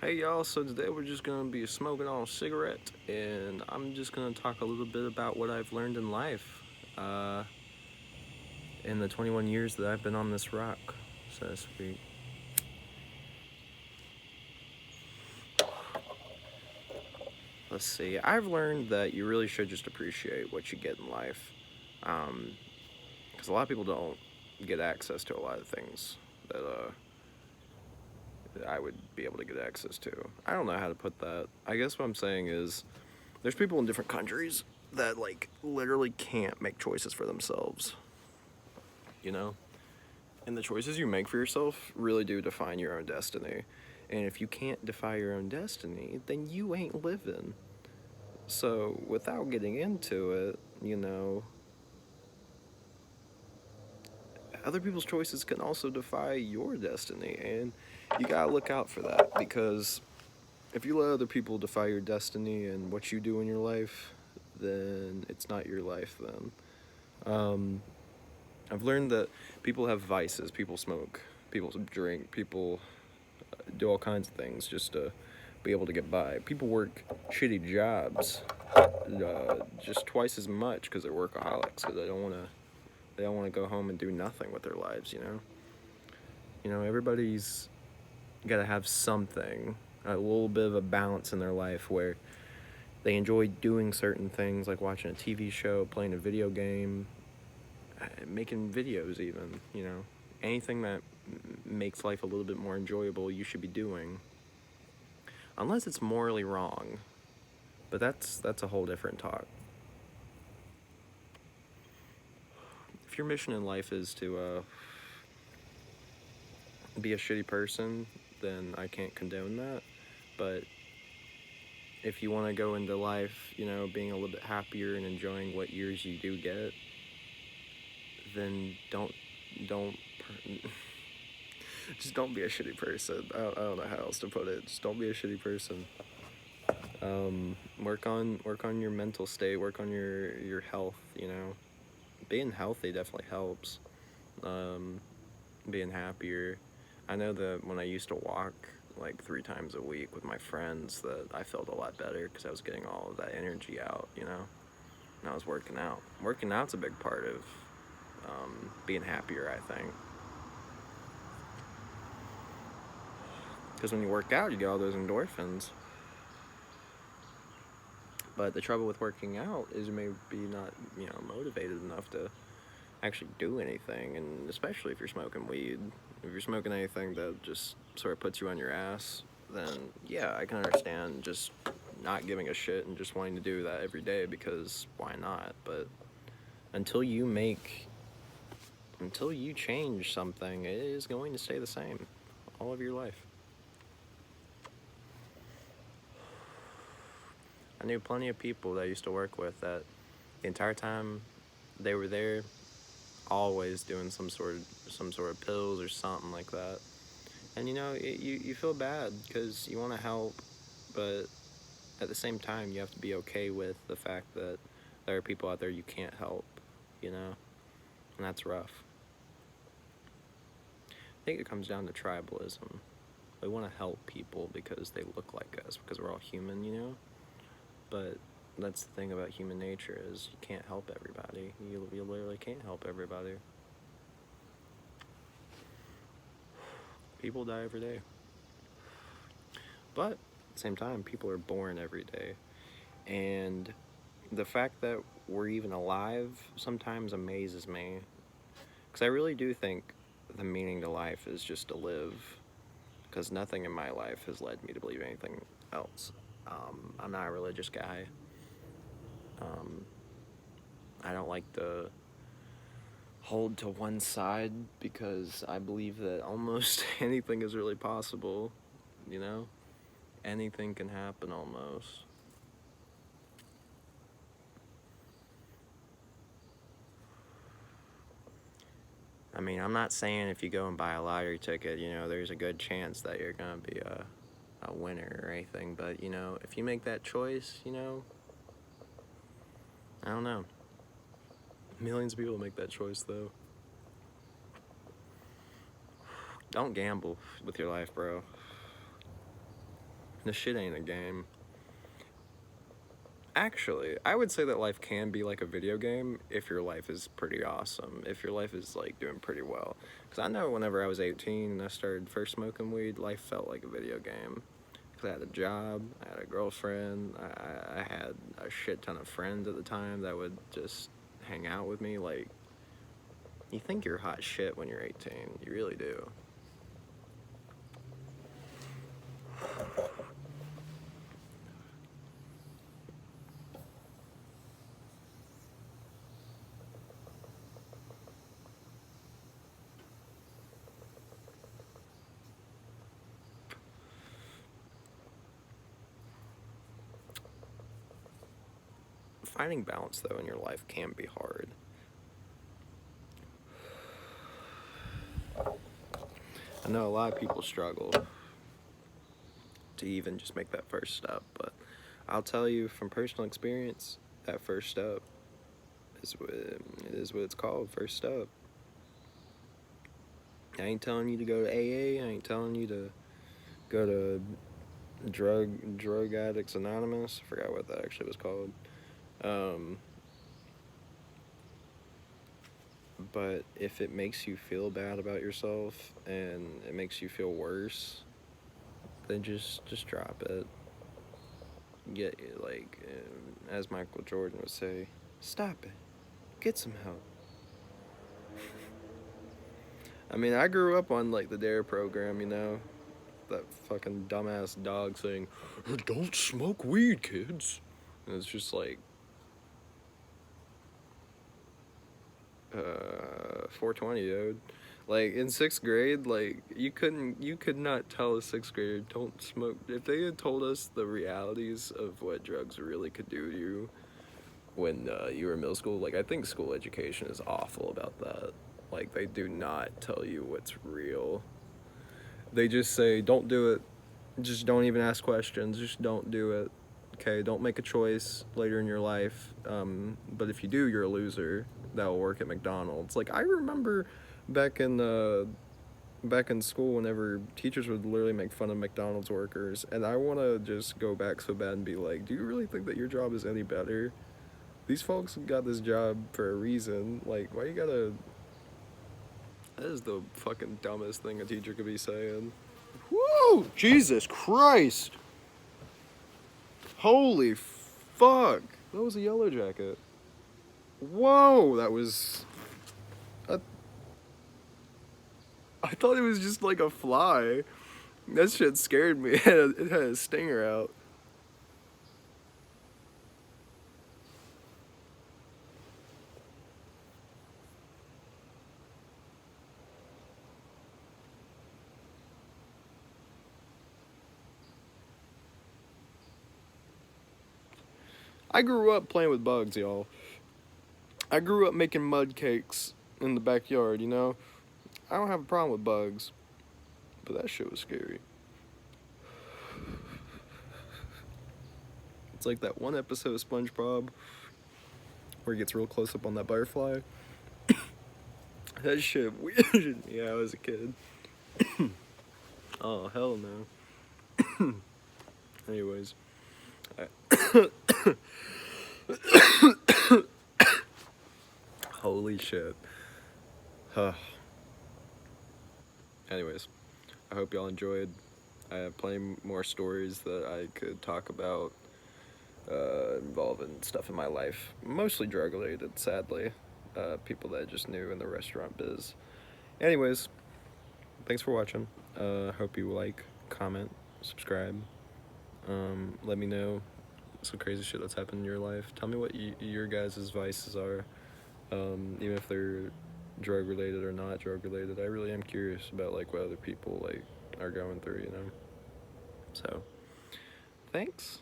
Hey y'all, so today we're just gonna be smoking on a cigarette and I'm just gonna talk a little bit about what I've learned in life uh, in the 21 years that I've been on this rock, so to speak. Let's see, I've learned that you really should just appreciate what you get in life. Because a lot of people don't get access to a lot of things that I would be able to get access to. I don't know how to put that. I guess what I'm saying is there's people in different countries that like literally can't make choices for themselves, you know? And the choices you make for yourself really do define your own destiny. And if you can't define your own destiny, then you ain't living. So, without getting into it, other people's choices can also defy your destiny. And you gotta look out for that because if you let other people defy your destiny and what you do in your life, then it's not your life then. Um, I've learned that people have vices, people smoke, people drink, people do all kinds of things just to be able to get by. People work shitty jobs just twice as much because they're workaholics because they don't want to go home and do nothing with their lives. Everybody's got to have something, a little bit of a balance in their life where they enjoy doing certain things like watching a TV show, playing a video game, making videos even, anything that makes life a little bit more enjoyable you should be doing, unless it's morally wrong, but that's a whole different talk. If your mission in life is to be a shitty person, then I can't condone that, but if you want to go into life, being a little bit happier and enjoying what years you do get, then don't just don't be a shitty person. I don't know how else to put it. Just don't be a shitty person. Work on your mental state. Work on your health. Being healthy definitely helps. Um, Being happier. I know that when I used to walk like 3 times a week with my friends, that I felt a lot better because I was getting all of that energy out. And I was working out. Working out's a big part of being happier, I think. Because when you work out, you get all those endorphins. But the trouble with working out is you may be not, motivated enough to actually do anything. And especially if you're smoking weed. If you're smoking anything that just sort of puts you on your ass, then yeah, I can understand just not giving a shit and just wanting to do that every day because why not? But until you make, until you change something, it is going to stay the same all of your life. I knew plenty of people that I used to work with that the entire time they were there, always doing some sort of pills or something like that. And you feel bad because you want to help, but at the same time you have to be okay with the fact that there are people out there you can't help, and that's rough. I think it comes down to tribalism. We want to help people because they look like us, because we're all human. But that's the thing about human nature is you can't help everybody. You literally can't help everybody. People die every day. But at the same time, people are born every day. And the fact that we're even alive sometimes amazes me. Because I really do think the meaning to life is just to live. Because nothing in my life has led me to believe anything else. I'm not a religious guy. Um, I don't like to hold to one side because I believe that almost anything is really possible, you know? Anything can happen almost. I mean, I'm not saying if you go and buy a lottery ticket, there's a good chance that you're going to be a winner or anything. But, if you make that choice, I don't know. Millions of people make that choice, though. Don't gamble with your life, bro. This shit ain't a game. Actually, I would say that life can be like a video game if your life is pretty awesome, if your life is like doing pretty well. Because I know whenever I was 18 and I started first smoking weed, life felt like a video game. Because I had a job, I had a girlfriend, I had a shit ton of friends at the time that would just hang out with me. Like, you think you're hot shit when you're 18, you really do. Finding balance, though, in your life can be hard. I know a lot of people struggle to even just make that first step, but I'll tell you from personal experience, that first step is what it's called, first step. I ain't telling you to go to AA, I ain't telling you to go to Drug Addicts Anonymous. I forgot what that actually was called. But if it makes you feel bad about yourself and it makes you feel worse, then just drop it. Get, like, as Michael Jordan would say, stop it. Get some help. I mean, I grew up on like the Dare program, you know, that fucking dumbass dog saying, "Don't smoke weed, kids." And it's just like, 420, dude. Like in sixth grade, like you could not tell a sixth grader don't smoke. If they had told us the realities of what drugs really could do to you when you were in middle school, like I think school education is awful about that. Like they do not tell you what's real. They just say don't do it. Just don't even ask questions. Just don't do it. Okay, don't make a choice later in your life. But if you do, you're a loser. That will work at McDonald's. Like I remember back in school, whenever teachers would literally make fun of McDonald's workers, and I want to just go back so bad and be like, do you really think that your job is any better? These folks got this job for a reason. Like, why you gotta? That is the fucking dumbest thing a teacher could be saying. Woo! Jesus Christ! Holy fuck! That was a yellow jacket. Whoa! That was. I thought it was just like a fly. That shit scared me. It had a stinger out. I grew up playing with bugs, y'all. I grew up making mud cakes in the backyard, you know? I don't have a problem with bugs, but that shit was scary. It's like that one episode of SpongeBob where he gets real close up on that butterfly. That shit weirded me out as a kid. Oh, hell no. Anyways. Holy shit. Anyways, I hope y'all enjoyed. I have plenty more stories that I could talk about involving stuff in my life. Mostly drug related, sadly. People that I just knew in the restaurant biz. Anyways, thanks for watching. Hope you like, comment, subscribe. Let me know some crazy shit that's happened in your life. Tell me what your guys' vices are, even if they're drug related or not drug related. I really am curious about like what other people like are going through, you know. So, thanks.